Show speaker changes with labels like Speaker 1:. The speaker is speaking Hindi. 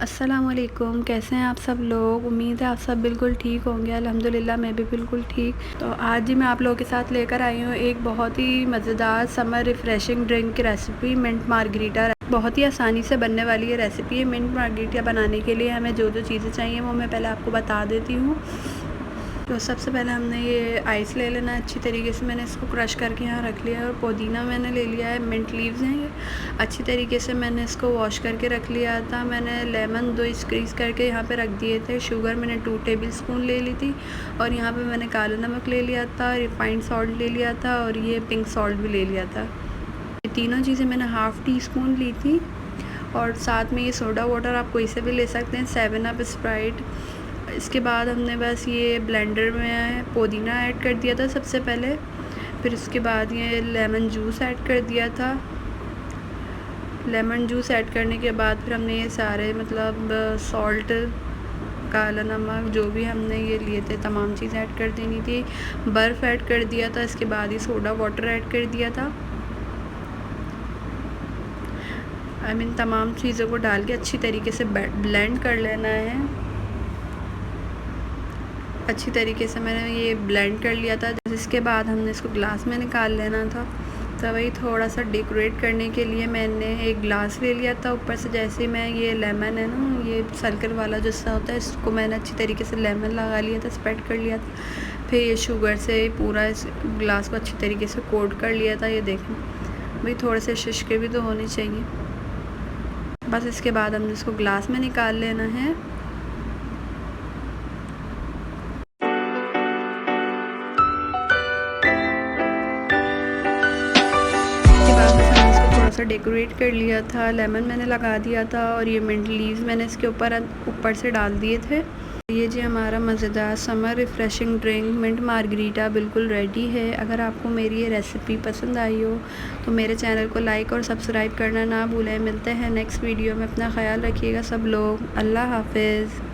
Speaker 1: अस्सलामुअलैकुम, कैसे हैं आप सब लोग। उम्मीद है आप सब बिल्कुल ठीक होंगे। अल्हम्दुलिल्लाह मैं भी बिल्कुल ठीक। तो आज ही मैं आप लोगों के साथ लेकर आई हूँ एक बहुत ही मज़ेदार समर रिफ़्रेशिंग ड्रिंक की रेसिपी, मिंट मार्गरीटा। बहुत ही आसानी से बनने वाली ये रेसिपी है। मिंट मार्गरीटा बनाने के लिए हमें जो जो चीज़ें चाहिए वो मैं पहले आपको बता देती हूँ। तो सबसे पहले हमने ये आइस ले लेना है अच्छी तरीके से। मैंने इसको क्रश करके यहाँ रख लिया है। और पुदीना मैंने ले लिया है, मिंट लीव्स हैं ये। अच्छी तरीके से मैंने इसको वॉश करके रख लिया था। मैंने लेमन 2 स्क्वीज़ करके यहाँ पे रख दिए थे। शुगर मैंने 2 टेबल स्पून ले ली थी। और यहाँ पे मैंने काला नमक ले लिया था, रिफाइंड सॉल्ट ले लिया था और ये पिंक सॉल्ट भी ले लिया था। ये तीनों चीज़ें मैंने हाफ़ टी स्पून ली थी। और साथ में ये सोडा वाटर आप कोई से भी ले सकते हैं, 7 अप, स्प्राइट। इसके बाद हमने बस ये ब्लेंडर में पुदीना ऐड कर दिया था सबसे पहले। फिर उसके बाद ये लेमन जूस ऐड कर दिया था। लेमन जूस ऐड करने के बाद फिर हमने ये सारे सॉल्ट, काला नमक, जो भी हमने ये लिए थे तमाम चीज़ ऐड कर देनी थी। बर्फ़ ऐड कर दिया था। इसके बाद ये सोडा वाटर ऐड कर दिया था। तमाम चीज़ों को डाल के अच्छी तरीके से ब्लेंड कर लेना है। अच्छी तरीके से मैंने ये ब्लेंड कर लिया था। जिसके बाद हमने इसको ग्लास में निकाल लेना था। तो वही थोड़ा सा डेकोरेट करने के लिए मैंने एक ग्लास ले लिया था। ऊपर से जैसे मैं ये लेमन है ना, ये सर्कल वाला जो सा होता है, इसको मैंने अच्छी तरीके से लेमन लगा लिया था, स्प्रेड कर लिया था। फिर ये शुगर से पूरा इस ग्लास को अच्छी तरीके से कोट कर लिया था। ये देखें भाई, थोड़े से शिशके भी तो होने चाहिए। बस इसके बाद हमने इसको ग्लास में निकाल लेना है। थोड़ा सा डेकोरेट कर लिया था, लेमन मैंने लगा दिया था और ये मिंट लीव्स मैंने इसके ऊपर से डाल दिए थे। ये जी हमारा मज़ेदार summer refreshing drink mint margarita बिल्कुल रेडी है। अगर आपको मेरी ये रेसिपी पसंद आई हो तो मेरे चैनल को लाइक और सब्सक्राइब करना ना भूलें। मिलते हैं नेक्स्ट वीडियो में। अपना ख्याल रखिएगा सब लोग। अल्लाह हाफ़िज़।